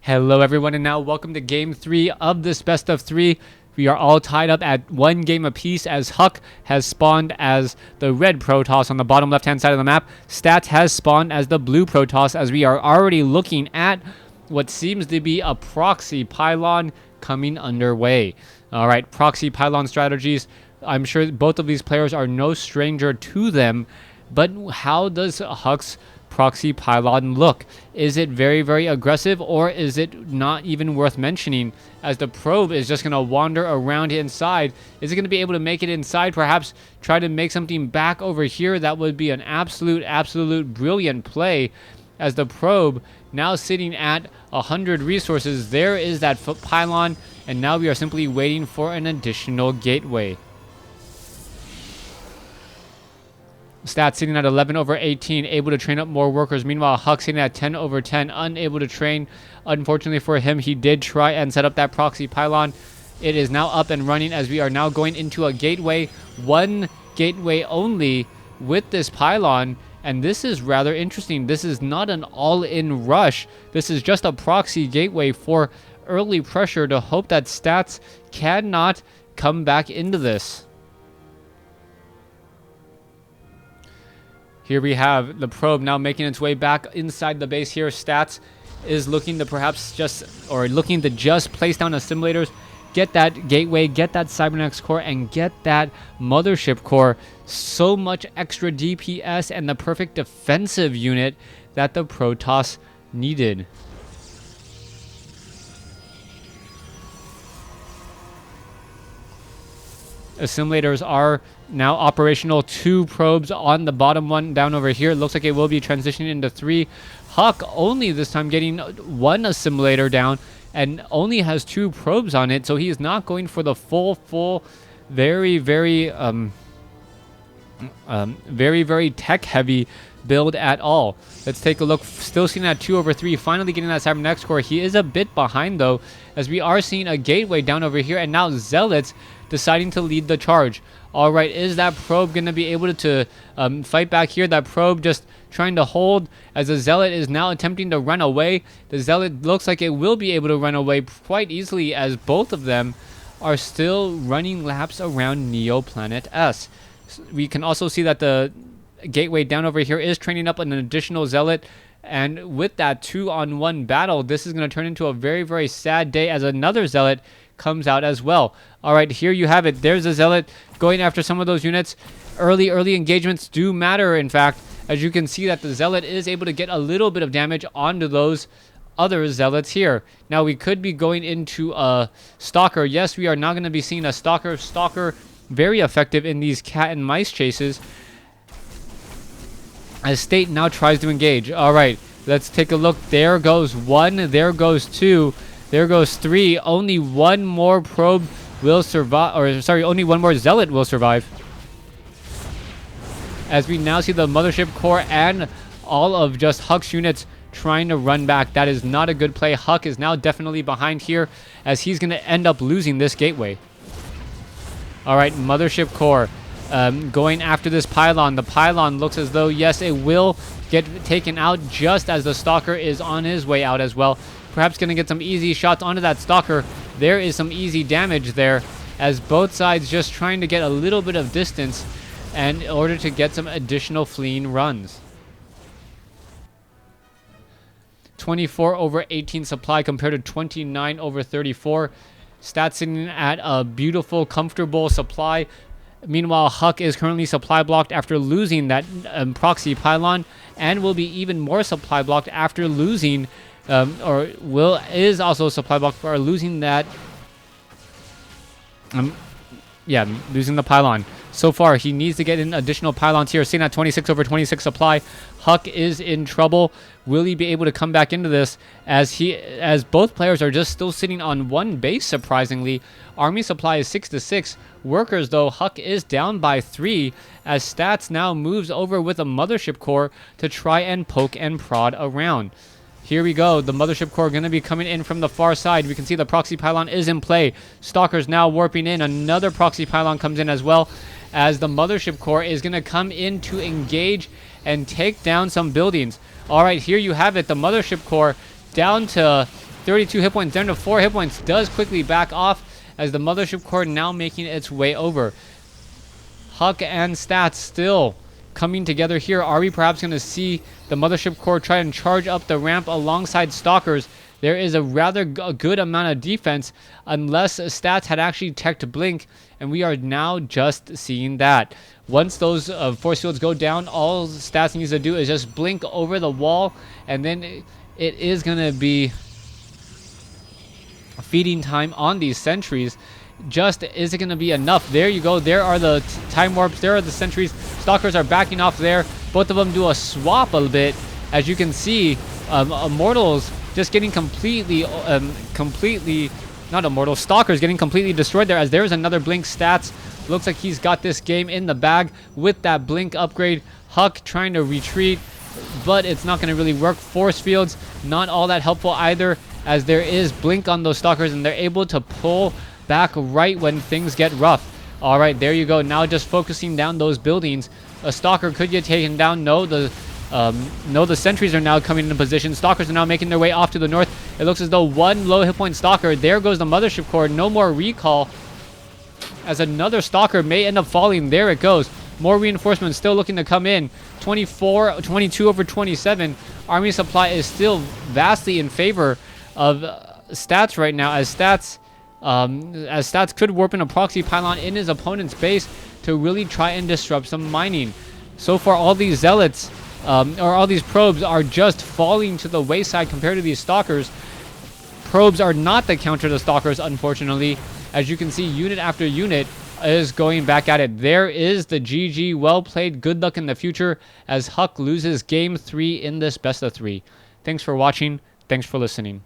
Hello everyone, and now welcome to game 3 of this best of 3. We are all tied up at 1 game apiece as Huck has spawned as the red Protoss on the bottom left hand side of the map. Stats has spawned as the blue Protoss, as we are already looking at what seems to be a proxy pylon coming underway. Alright, proxy pylon strategies. I'm sure both of these players are no stranger to them, but how does Huck's proxy pylon look? Is it very, very aggressive, or is it not even worth mentioning, as the probe is just going to wander around inside? Is it going to be able to make it inside, perhaps try to make something back over here? That would be an absolute brilliant play, as the probe now sitting at 100 resources. There is that pylon, and now we are simply waiting for an additional gateway. Stats sitting at 11/18, able to train up more workers. Meanwhile, Huck sitting at 10/10, unable to train. Unfortunately for him, he did try and set up that proxy pylon. It is now up and running, as we are now going into a gateway. One gateway only with this pylon, and this is rather interesting. This is not an all-in rush. This is just a proxy gateway for early pressure to hope that Stats cannot come back into this. Here we have the probe now making its way back inside the base here. Stats is looking to perhaps just place down assimilators, get that gateway, get that cybernetics core, and get that mothership core. So much extra DPS and the perfect defensive unit that the Protoss needed. Assimilators are now operational. 2 probes on the bottom one down over here. It looks like it will be transitioning into 3. Huck only this time getting 1 assimilator down and only has 2 probes on it, so he is not going for the full very tech heavy build at all. Let's take a look. Still seeing at 2/3, finally getting that cybernetics core. He is a bit behind though, as we are seeing a gateway down over here, and now Zealots deciding to lead the charge. All right, is that probe going to be able to fight back here? That probe just trying to hold, as the Zealot is now attempting to run away. The Zealot looks like it will be able to run away quite easily, as both of them are still running laps around Neo Planet S. We can also see that the gateway down over here is training up an additional Zealot, and with that 2-on-1 battle, this is going to turn into a very sad day, as another Zealot comes out as well. All right, here you have it. There's a Zealot going after some of those units. Early engagements do matter, in fact, as you can see that the Zealot is able to get a little bit of damage onto those other Zealots here. Now we could be going into a Stalker. Yes, we are now going to be seeing a Stalker. Stalker, very effective in these cat and mice chases, as State now tries to engage. All right, let's take a look. There goes 1, there goes 2, there goes 3. Only 1 more probe will survive, or sorry, only 1 more Zealot will survive, as we now see the mothership core and all of just Huck's units trying to run back. That is not a good play. Huck is now definitely behind here, as he's going to end up losing this gateway. All right, mothership core going after this pylon. The pylon looks as though, yes, it will get taken out just as the Stalker is on his way out as well. Perhaps going to get some easy shots onto that Stalker. There is some easy damage there, as both sides just trying to get a little bit of distance in order to get some additional fleeing runs. 24/18 supply compared to 29/34. Stats sitting at a beautiful, comfortable supply. Meanwhile, Huck is currently supply blocked after losing that proxy pylon, and will be even more supply blocked after losing, is also supply blocked for losing that, losing the pylon. So far, he needs to get in additional pylons here. Sitting at 26/26 supply. Huck is in trouble. Will he be able to come back into this, as both players are just still sitting on 1 base, surprisingly? Army supply is 6-6. Workers, though, Huck is down by 3, as Stats now moves over with a mothership core to try and poke and prod around. Here we go. The mothership core going to be coming in from the far side. We can see the proxy pylon is in play. Stalker's now warping in. Another proxy pylon comes in as well, as the mothership core is going to come in to engage and take down some buildings. All right, here you have it. The mothership core down to 32 hit points down to 4 hit points. Does quickly back off as the Mothership Core now making its way over. Huck and Stats still coming together here. Are we perhaps going to see the Mothership Core try and charge up the ramp alongside Stalkers? There is a rather good amount of defense unless Stats had actually teched Blink, and we are now just seeing that. Once those force fields go down, all Stats needs to do is just blink over the wall, and then it is going to be feeding time on these sentries. Just is it going to be enough? There you go. There are the time warps. There are the sentries. Stalkers are backing off there. Both of them do a swap a bit. As you can see, Immortals just getting completely, not Immortals, Stalkers getting completely destroyed there, as there is another Blink. Stats looks like he's got this game in the bag with that Blink upgrade. Huck trying to retreat, but it's not going to really work. Force fields, not all that helpful either, as there is Blink on those Stalkers, and they're able to pull back right when things get rough. All right, there you go. Now just focusing down those buildings. A Stalker could get taken down. No, the sentries are now coming into position. Stalkers are now making their way off to the north. It looks as though one low hit point Stalker. There goes the Mothership Core. No more recall, as another Stalker may end up falling. There it goes. More reinforcements still looking to come in. 22 over 27. Army supply is still vastly in favor of Stats right now, as Stats could warp in a proxy pylon in his opponent's base to really try and disrupt some mining. So far, all these zealots, or all these probes, are just falling to the wayside compared to these Stalkers. Probes are not the counter to Stalkers, unfortunately. As you can see, unit after unit is going back at it. There is the GG. Well played. Good luck in the future, as Huck loses game 3 in this best of 3. Thanks for watching. Thanks for listening.